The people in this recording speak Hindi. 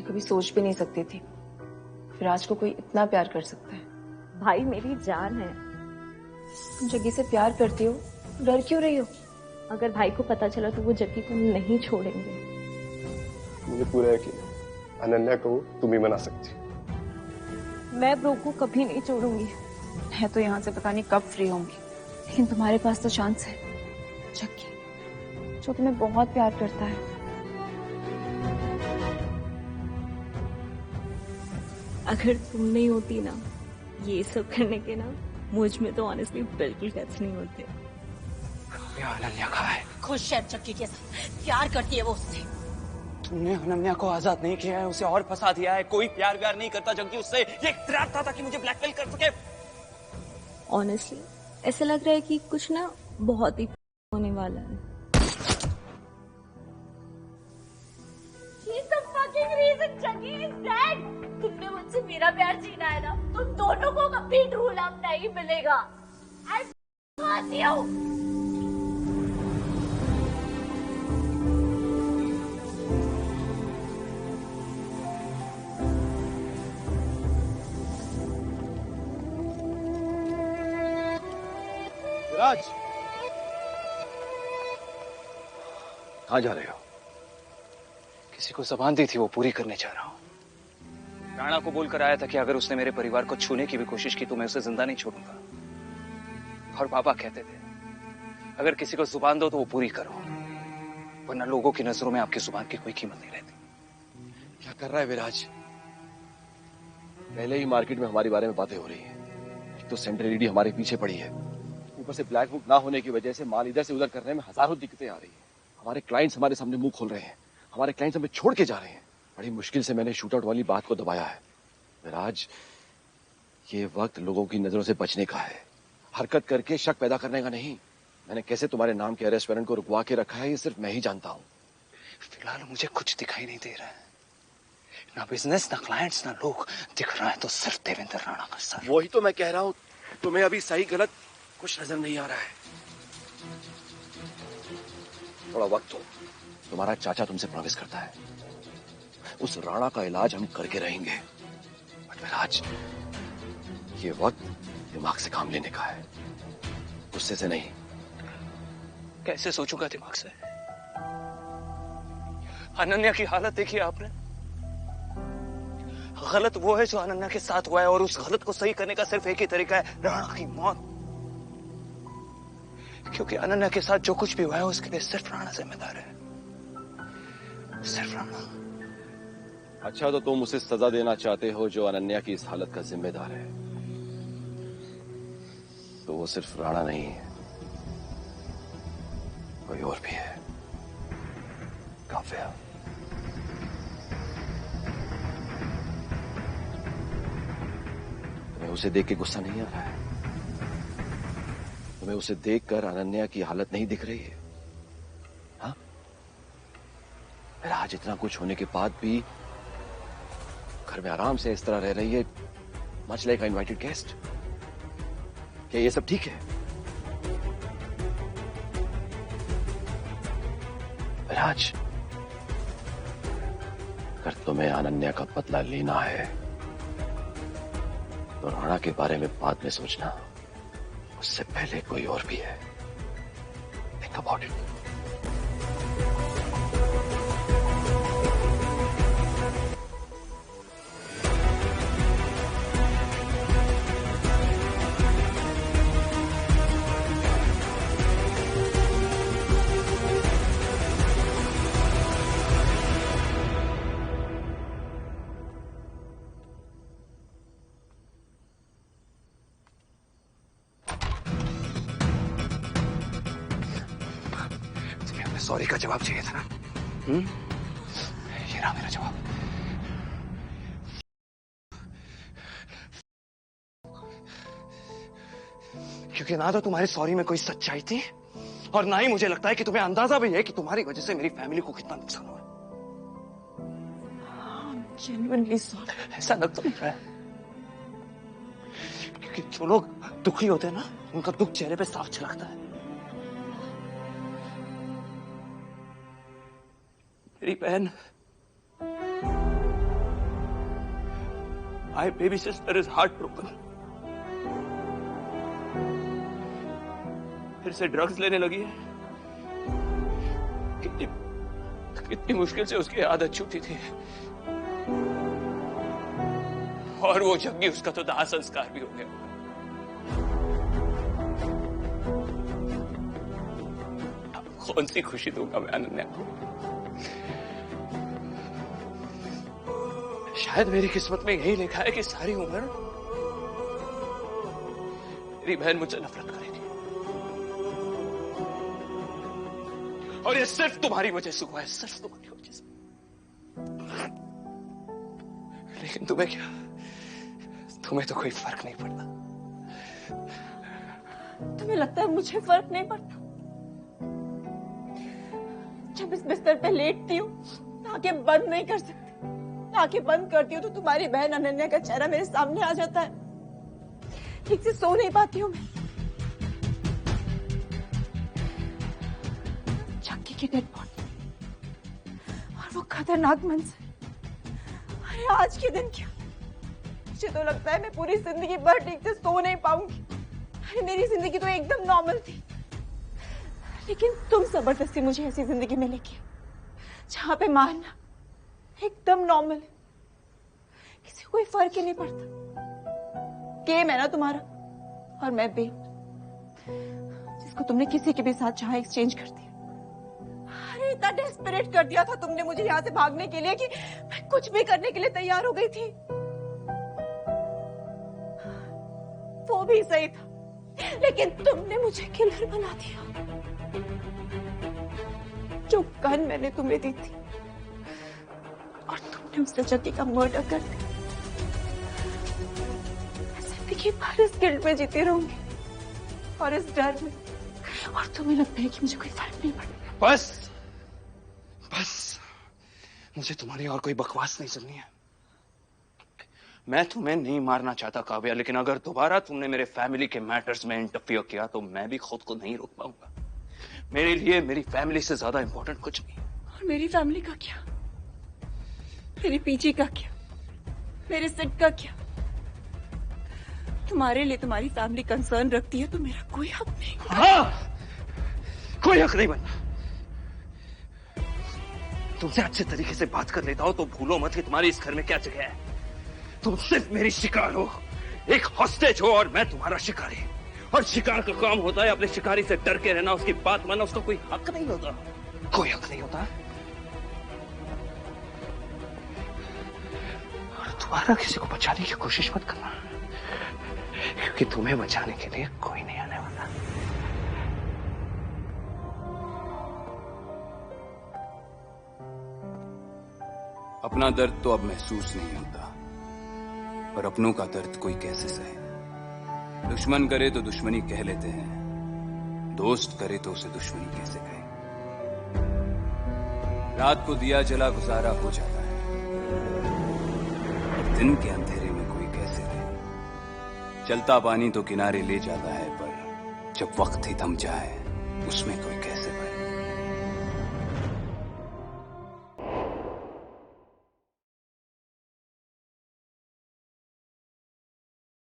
मैं कभी सोच भी नहीं सकती थी विराज को कोई इतना प्यार कर सकता है। भाई मेरी जान है। तुम जग्गी से प्यार करती हो, डर क्यों रही हो? अगर भाई को पता चला तो वो जग्गी को नहीं छोड़ेंगे। मुझे पूरा यकीन है अनन्या को तुम ही मना सकती। मैं ब्रो को कभी नहीं छोड़ूंगी। मैं तो यहाँ से पता नहीं कब फ्री होंगी, लेकिन तुम्हारे पास तो चांस है। जग्गी जो तुम्हें बहुत प्यार करता है। अगर तुम नहीं होती ना ये सब करने के ना, मुझ में तो ऑनेस्टली बिल्कुल गट्स नहीं होते। अनन्या कहाँ है? खुश है जग्गी के साथ, प्यार करती है वो उससे। तुमने अनन्या को आजाद नहीं किया है, उसे और फंसा दिया है। कोई प्यार व्यार नहीं करता जग्गी उससे। ये एक ट्रैप था ताकि मुझे ब्लैकमेल कर सके। ऑनेस्टली ऐसा लग रहा है कि कुछ ना बहुत ही होने वाला है। She's the fucking reason Jaggi is dead. तुमने मुझसे मेरा प्यार छीना है ना, तुम दोनों को कभी ट्रू लव नहीं मिलेगा। I hate you. विराज, कहाँ जा रहे हो? किसी को जबान दी थी वो पूरी करने जा रहा हूँ। राणा को बोलकर आया था कि अगर उसने मेरे परिवार को छूने की भी कोशिश की तो मैं उसे जिंदा नहीं छोड़ूंगा। और पापा कहते थे अगर किसी को जुबान दो तो वो पूरी करो, वरना लोगों की नजरों में आपकी जुबान की कोई कीमत नहीं रहती। क्या कर रहा है विराज? पहले ही मार्केट में हमारे बारे में बातें हो रही हैं। एक तो सेंट्रल ईडी हमारे पीछे पड़ी है, ऊपर से ब्लैक बुक ना होने की वजह से माल इधर से उधर करने में हजारों दिक्कतें आ रही हैं। हमारे क्लाइंट्स हमारे सामने मुंह खोल रहे हैं, हमारे क्लाइंट्स हमें छोड़ के जा रहे हैं। बड़ी मुश्किल से मैंने शूट आउट वाली बात को दबाया है। विराज, ये वक्त लोगों की नजरों से बचने का है, हरकत करके शक पैदा करने का नहीं। मैंने कैसे तुम्हारे नाम के रेस्टोरेंट को रुकवा के रखा है ये सिर्फ मैं ही जानता हूँ। फिलहाल मुझे कुछ दिखाई नहीं दे रहा है, ना बिजनेस ना क्लाइंट्स ना लोग। दिख रहा है तो सिर्फ देवेंद्र राणा का सर। वही तो मैं कह रहा हूँ, तुम्हें अभी सही गलत कुछ नजर नहीं आ रहा है। थोड़ा वक्त दो, तुम्हारा चाचा तुमसे प्रॉमिस करता है उस राणा का इलाज हम करके रहेंगे। बट विराज, ये वक्त दिमाग से काम लेने का है, गुस्से से नहीं। कैसे सोचूंगा दिमाग से? अनन्या की हालत देखी आपने। गलत वो है जो अनन्या के साथ हुआ है, और उस गलत को सही करने का सिर्फ एक ही तरीका है, राणा की मौत। क्योंकि अनन्या के साथ जो कुछ भी हुआ है उसके लिए सिर्फ राणा जिम्मेदार है, सिर्फ राणा। अच्छा, तो तुम उसे सजा देना चाहते हो जो अनन्या की इस हालत का जिम्मेदार है। तो वो सिर्फ राणा नहीं है, कोई और भी है। काव्या। तुम्हें उसे देख के गुस्सा नहीं आ रहा है? तुम्हें उसे देखकर अनन्या की हालत नहीं दिख रही है? हाँ, आज इतना कुछ होने के बाद भी घर में आराम से इस तरह रह रही है, मच लाइक इनवाइटेड गेस्ट। क्या ये सब ठीक है? विराज, अगर तुम्हें अनन्या का बदला लेना है तो राणा के बारे में बाद में सोचना, उससे पहले कोई और भी है। Think about it. सॉरी का जवाब चाहिए था ना? ये रहा मेरा जवाब। क्योंकि ना तो तुम्हारी सॉरी में कोई सच्चाई थी, और ना ही मुझे लगता है कि तुम्हें अंदाजा भी है कि तुम्हारी वजह से मेरी फैमिली को कितना नुकसान हुआ। Genuinely sorry. ऐसा लग तो नहीं रहा है, क्योंकि जो लोग दुखी होते हैं ना, उनका दुख चेहरे पे साफ झलकता है। मेरी बहन My baby sister is heartbroken. फिर से ड्रग्स लेने लगी है। कितनी मुश्किल से उसकी आदत छूटी थी। और वो जग्गी, उसका तो दाह संस्कार भी हो गया। अब कौन सी खुशी दूंगा मैं अनन्या को? शायद मेरी किस्मत में यही लिखा है कि सारी उम्र मेरी बहन मुझसे नफरत करेगी। और ये सिर्फ तुम्हारी वजह से हुआ है, सिर्फ तुम्हारी वजह से। लेकिन तुम्हें क्या, तुम्हें तो कोई फर्क नहीं पड़ता। तुम्हें लगता है मुझे फर्क नहीं पड़ता? जब इस बिस्तर पे लेटती हूँ, आंखें बंद नहीं कर सकती। आंखें बंद करती हूँ तो तुम्हारी बहन अनन्या का चेहरा मेरे सामने आ जाता है। ठीक से सो नहीं पाती हूँ मैं। चक्की की डेड बॉडी और वो खतरनाक मंजर। अरे आज के दिन क्या, मुझे तो लगता है मैं पूरी जिंदगी भर ठीक से सो नहीं पाऊंगी। अरे मेरी जिंदगी तो एकदम नॉर्मल थी, लेकिन तुम जबरदस्ती मुझे ऐसी जिंदगी में लेके जहां पे मानना एकदम नॉर्मल है, किसी को कोई फर्क ही नहीं पड़ता। गेम है ना तुम्हारा, और मैं बेट, जिसको तुमने किसी के भी साथ चाहा एक्सचेंज कर दिया। अरे इतना डेस्परेट कर दिया था तुमने मुझे यहाँ से भागने के लिए कि मैं कुछ भी करने के लिए तैयार हो गई थी। वो भी सही था, लेकिन तुमने मुझे किलर बना दिया। जो गन मैंने तुम्हें दी थी और तुमने उस जग्गी का मर्डर कर दिया। मैं जिंदगी भर इस गिल्ट में जीती रहूंगी और इस डर में, और तुम्हें लगता है कि मुझे कोई फर्क नहीं पड़ता। बस बस, मुझे तुम्हारी और कोई बकवास नहीं सुननी है। मैं तुम्हें नहीं मारना चाहता काव्या, लेकिन अगर दोबारा तुमने मेरे फैमिली के मैटर्स में इंटरफियर किया तो मैं भी खुद को नहीं रोक पाऊंगा। मेरे लिए मेरी फैमिली से ज्यादा इंपॉर्टेंट कुछ नहीं। और मेरी फैमिली का क्या? मेरी पीजी का क्या? मेरे सिट का क्या? तुम्हारे लिए तुम्हारी फैमिली कंसर्न रखती है तो मेरा कोई हक नहीं। हाँ, कोई हक नहीं बनना। तुमसे अच्छे तरीके से बात कर लेता हो तो भूलो मत कि तुम्हारी इस घर में क्या जगह है। तुम सिर्फ मेरी शिकार हो, एक हॉस्टेज हो, और मैं तुम्हारा शिकारी। और शिकार का काम होता है अपने शिकारी से डर के रहना, उसकी बात मानना। उसका कोई हक नहीं होता, कोई हक नहीं होता। और दोबारा किसी को बचाने की कोशिश मत करना, क्योंकि तुम्हें बचाने के लिए कोई नहीं आने वाला। अपना दर्द तो अब महसूस नहीं होता, पर अपनों का दर्द कोई कैसे सहे। दुश्मन करे तो दुश्मनी कह लेते हैं, दोस्त करे तो उसे दुश्मनी कैसे कहे। रात को दिया जला गुजारा हो जाता है, और दिन के अंधेरे में कोई कैसे रहे। चलता पानी तो किनारे ले जाता है, पर जब वक्त ही थम जाए उसमें कोई कैसे